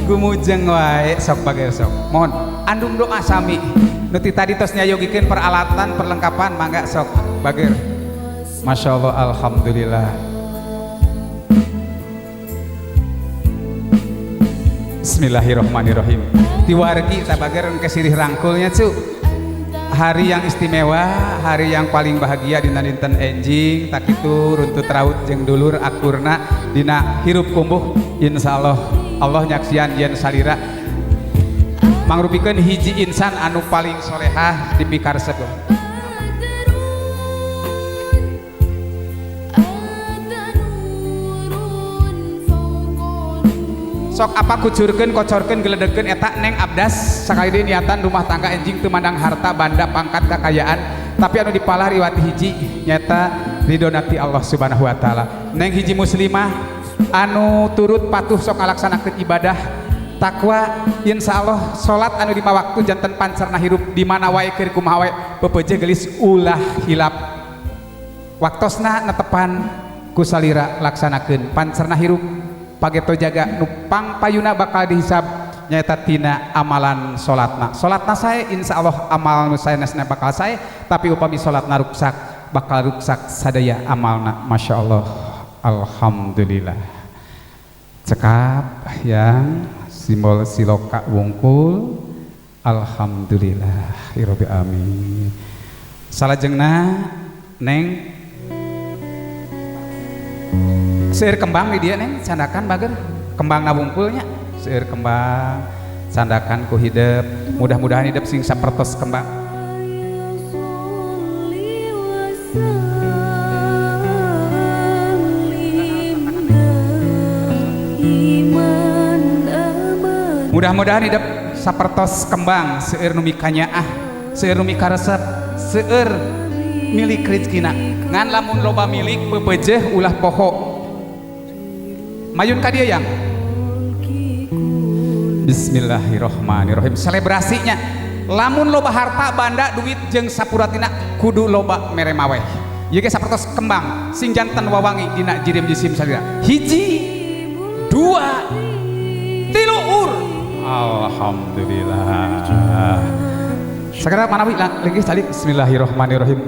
Speaker 1: gumujeng wae sok bager sok mohon andung doa sami nu ti tadi tos nyayogikeun peralatan perlengkapan mangga sok bager Masya Allah alhamdulillah. Bismillahirrahmanirrahim ti wargi tabager engke sirih rangkulnya cu hari yang istimewa, hari yang paling bahagia dina dinten enjing tak itu runtut raut jeung dulur akurna dina hirup kumbuh insyaallah Allah nyaksian yen salira mangrupikeun hiji insan anu paling solehah di pikaresep. Sok apa kucurkeun kocorkeun geledekeun eta Neng Abdas sakali deui niatan rumah tangga enjing teu mandang harta banda pangkat kakayaan tapi anu dipalah riwati hiji nyata ridona ti Allah Subhanahu wa taala. Neng hiji muslimah anu turut patuh sok ngalaksanakeun ibadah takwa insyaallah salat anu 5 waktu janten pancerna hirup di mana wae keur kumaha wae pepeje geus ulah hilap waktosna netepan ku salira laksanakeun pancerna hirup pageto jaga nupang payuna bakal dihisab nyaeta tina amalan salatna sae insyaallah amal nu saenesna bakal sae tapi upami salatna ruksak bakal ruksak sadaya amalna. Masya Allah, alhamdulillah. Cekap yang simbol siloka wungkul alhamdulillah rabbil amin. Salajengna Neng seueur kembang di dia Neng sandakan bager kembang nabungkulnya seueur kembang sandakan ku hidup mudah-mudahan hidup sing sapertos kembang. Mudah-mudahan hidup sapertos kembang seueur nu mikanyaah seueur nu mikaresep seueur milik rezekina ngan lamun loba milik bebeujeuh ulah poho mayun ka dieu yang Bismillahirrahmanirrahim. Selebrasinya lamun loba harta banda duit jeung sapuratina kudu loba mere maweh ieu ge sapertos kembang sing janten wawangi dina jirim jisim salira hiji dua tilu ur alhamdulillah. Sekarang manawi lagi salik Bismillahirrahmanirrahim.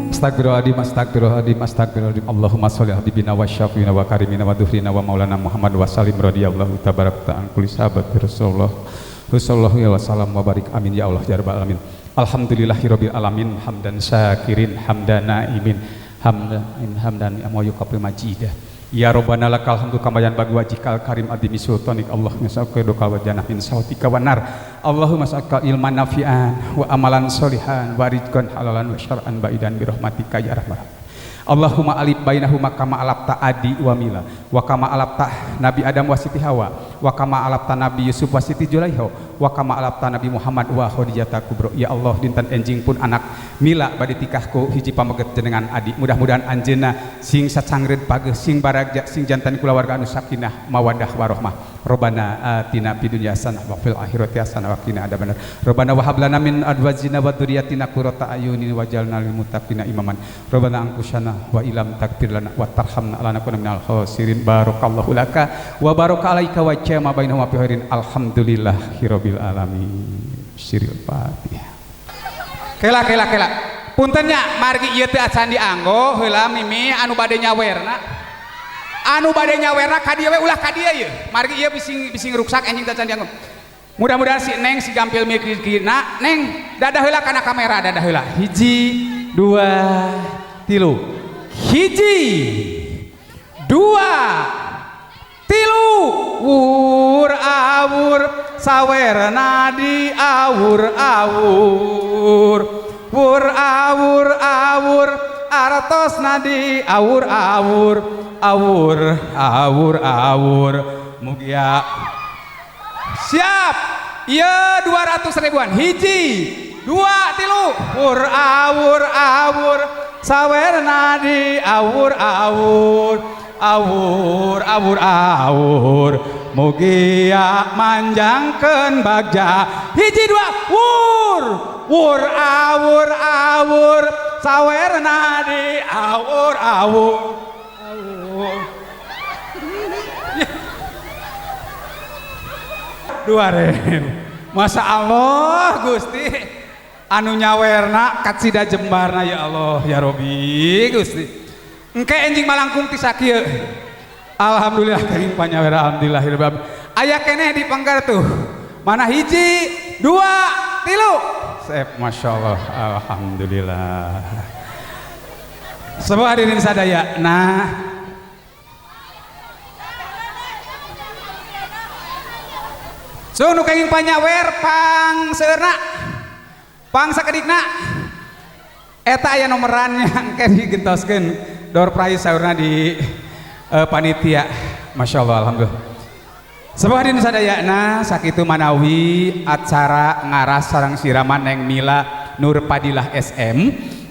Speaker 1: Astagfirullahaladzim, astagfirullahaladzim, astagfirullahaladzim. Allahumma sholli ala habibina wa syafiina wa karimina wa dhuhrina wa maulana Muhammad wa salim radhiyallahu tabarak ta'ala kulli sahabat Rasulullah sallallahu alaihi wasallam wa barik amin ya Allah ya rabbal alamin. Alhamdulillahirabbil alamin hamdan syakirin hamdana imin hamdan amoyuqabil majidah. Ya Rabbana lakal hamdu kamayan bagi wajikal karim adimi sultanik Allah ngasauke dokal wajanah min sautika wanar Allahumma sa'ka ilman nafi'an wa amalan solihan wa rizqan halalan wa syar'an ba'idan birahmatika ya rahman Allahumma alif bainahuma kama alapta adi wa mila wa kama alapta Nabi Adam wa Siti Hawa wa kama alapta Nabi Yusuf wa Siti Julaiha wa kama alapta Nabi Muhammad wa Khadijah kubro. Ya Allah dinten enjing pun anak mila bade tikahku hiji pameget jenengan adi mudah-mudahan anjeunna sing sacangreud pageus sing baragja sing jantan kulawarga anu sakinah mawaddah warahmah. Rabbana atina fid dunya hasanah wa fil akhirati hasanah wa qina adzabannar. Rabbana wa hab lana min azwajina wa dzurriyyatina qurrata a'yunin waj'alna lil muttaqina imaman. Rabbana anqusana wa ilam takfir lana wa tarhamna lanakunna minal khasirin. Barakallahu laka wa baraka alaika wa jama bainahuma fi khairin. Alhamdulillahirabbil alamin. Siril Fatihah. Kela puntennya margi ieu teh acan dianggo heula mimi anu bade nyawerna ka dieu we ulah ka dieu ye margi ieu bising ruksak anjing teh acan dianggo mudah-mudahan si Neng si gampil mikirna Neng dadah heula kana kamera dadah heula hiji dua tilu hiji dua tilu wur awur sawerna di awur-awur wur awur-awur artosna di awur-awur awur-awur mugia siap iya 200 ribuan hiji dua tilu wur awur-awur sawerna di awur-awur awur mugia manjangkeun bagja hiji dua wur awur sawerna di awur 2000 Masya Allah Gusti anu nyawerna katsida jembarna ya Allah ya Robi Gusti engke enjing malangkung ti sakieu alhamdulillah kering panyawer alhamdulillahirabbil aya keneh di panggar tuh mana hiji dua tilu sep Masya Allah alhamdulillah semua hadirin sadaya nah So nu kenging panyawer pang seurna pang sakedikna eta aya nomorannya engke digentoskeun door prize saurna di panitia. Masya Allah, alhamdulillah. Sebuah dina sadayana sakitu manawi acara ngaras sareng siraman Neng Mila Nur Padilah SM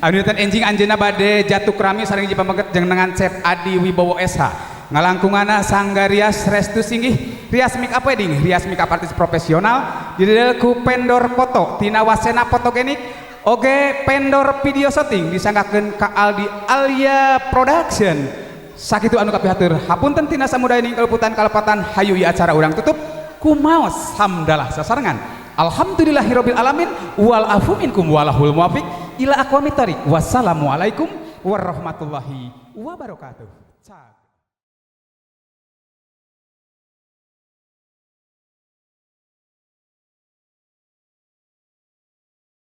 Speaker 1: anu dinten enjing anjeunna bade jatuh krami sareng hiji pameget jeung dengan Chef Adi Wibowo SH ngalangkungana Sangga Rias Restu Singgih Rias Makeup Wedding Rias Makeup artis profesional didedel ku pendor foto tina Wasena Fotogenik oge pendor video shooting disanggakeun ka Aldi Alia Production. Sakitu anu kapihatur hapunten tina samudaya ning kaleputan kalepatan hayu ieu acara urang tutup kumaos hamdalah sasarengan alhamdulillahirabbil alamin wal afu minkum walahul muwafiq ila aqwamit thoriq wassalamualaikum warahmatullahi wabarakatuh.